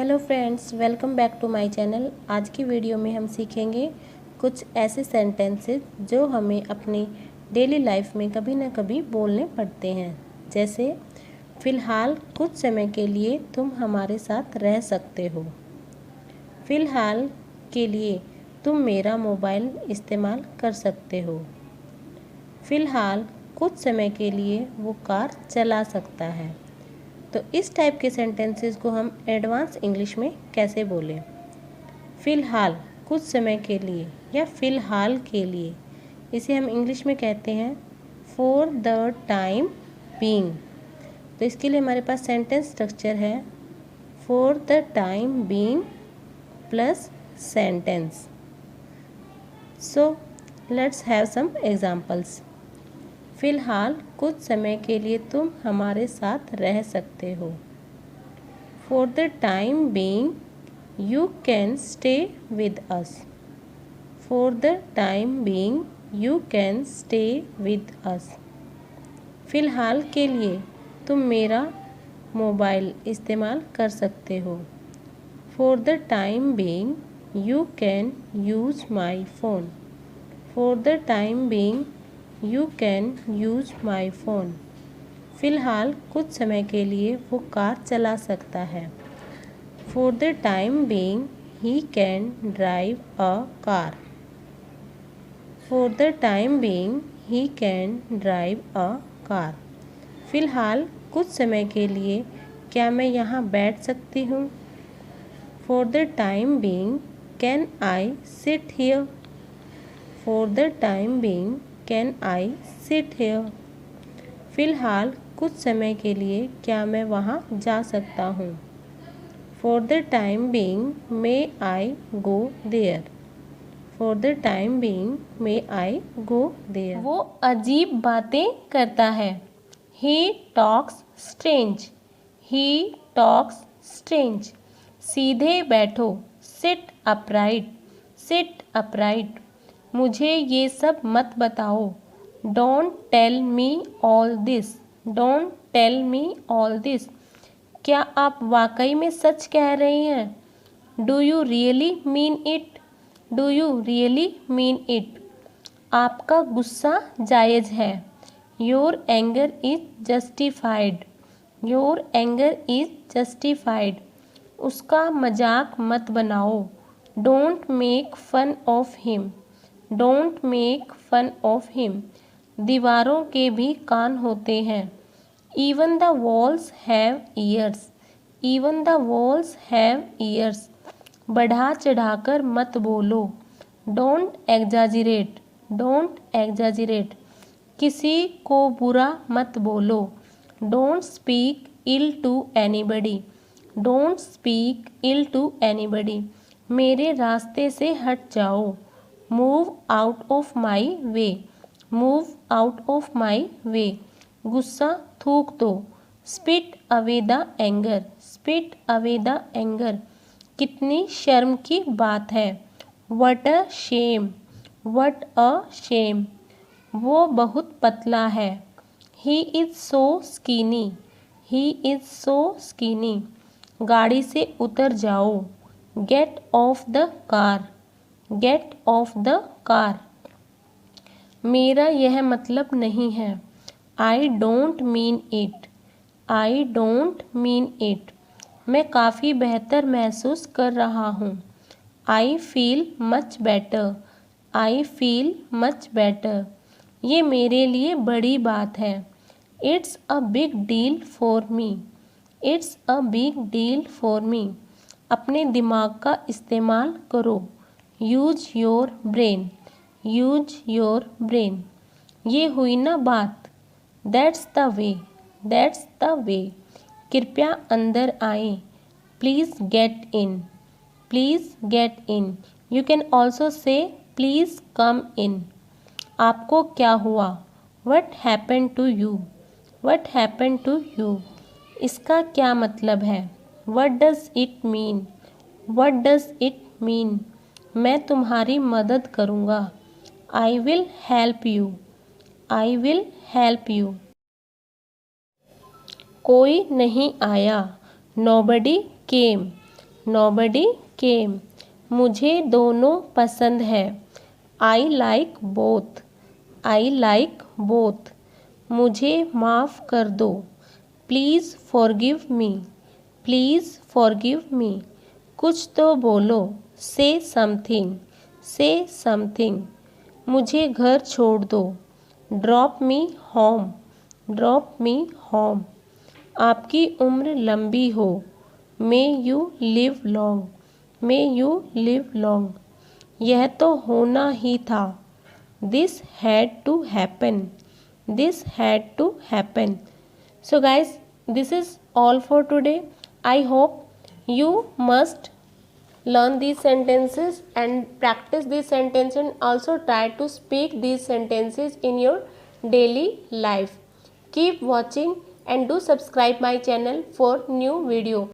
Hello friends, welcome back to my channel. आज की video में हम सीखेंगे कुछ ऐसे सेंटेंसेस जो हमें अपनी डेली लाइफ में कभी ना कभी बोलने पड़ते हैं। जैसे फ़िलहाल कुछ समय के लिए तुम हमारे साथ रह सकते हो। फ़िलहाल के लिए तुम मेरा मोबाइल इस्तेमाल कर सकते हो। फ़िलहाल कुछ समय के लिए वो कार चला सकता है। तो इस टाइप के सेंटेंसेस को हम एडवांस इंग्लिश में कैसे बोलें? फ़िलहाल कुछ समय के लिए या फ़िलहाल के लिए, इसे हम इंग्लिश में कहते हैं फॉर द टाइम बीइंग। तो इसके लिए हमारे पास सेंटेंस स्ट्रक्चर है for the time being plus sentence. So let's have some examples. फ़िलहाल कुछ समय के लिए तुम हमारे साथ रह सकते हो। For the time being you can stay with us. For the time being you can stay with us. फ़िलहाल के लिए तुम मेरा मोबाइल इस्तेमाल कर सकते हो। For the time being you can use my phone. For the time being you can use my phone. फ़िलहाल कुछ समय के लिए वो कार चला सकता है। For the time being he can drive a car. For the time being he can drive a car. फ़िलहाल कुछ समय के लिए क्या मैं यहाँ बैठ सकती हूँ? For the time being can I sit here. For the time being can I sit here. फ़िलहाल कुछ समय के लिए क्या मैं वहाँ जा सकता हूँ? For the time being may I go there. For the time being may I go there. वो अजीब बातें करता है। He talks strange. He talks strange. सीधे बैठो। Sit upright. Sit upright. मुझे ये सब मत बताओ। Don't tell me all this. Don't tell me all this. क्या आप वाकई में सच कह रही हैं? Do you really mean it? Do you really mean it? आपका गुस्सा जायज़ है। Your anger is justified. Your anger is justified. उसका मजाक मत बनाओ। Don't make fun of him. Don't make fun of him. दीवारों के भी कान होते हैं। Even the walls have ears. Even the walls have ears. बढ़ा चढ़ाकर मत बोलो। Don't exaggerate. Don't exaggerate. किसी को बुरा मत बोलो। Don't speak ill to anybody. Don't speak ill to anybody. मेरे रास्ते से हट जाओ। Move out of my way. Move out of my way. गुस्सा थूक दो। Spit away the anger. Spit away the anger. कितनी शर्म की बात है। What a shame. What a shame. वो बहुत पतला है। He is so skinny. He is so skinny. गाड़ी से उतर जाओ। Get off the car. Get off the car. मेरा यह मतलब नहीं है। I don't mean it. I don't mean it. मैं काफ़ी बेहतर महसूस कर रहा हूँ। I feel much better. I feel much better. ये मेरे लिए बड़ी बात है। It's a big deal for me. It's a big deal for me. अपने दिमाग का इस्तेमाल करो। Use your brain. Use your brain. ये हुई ना बात। That's the way. That's the way. कृपया अंदर आएं। Please get in. Please get in. You can also say please come in. आपको क्या हुआ? What happen to you? What happen to you? इसका क्या मतलब है? What does it mean? What does it mean? मैं तुम्हारी मदद करूँगा। I will help you. I will help you. कोई नहीं आया। Nobody came. Nobody came. मुझे दोनों पसंद है. I like both. I like both. मुझे माफ़ कर दो. Please forgive me. Please forgive me. कुछ तो बोलो. Say something. Say something. मुझे घर छोड़ दो. Drop me home. Drop me home. आपकी उम्र लंबी हो. May you live long. May you live long. यह तो होना ही था. This had to happen. This had to happen. So guys, this is all for today. I hope you must learn these sentences and practice these sentences, and also try to speak these sentences in your daily life. Keep watching and do subscribe my channel for new video.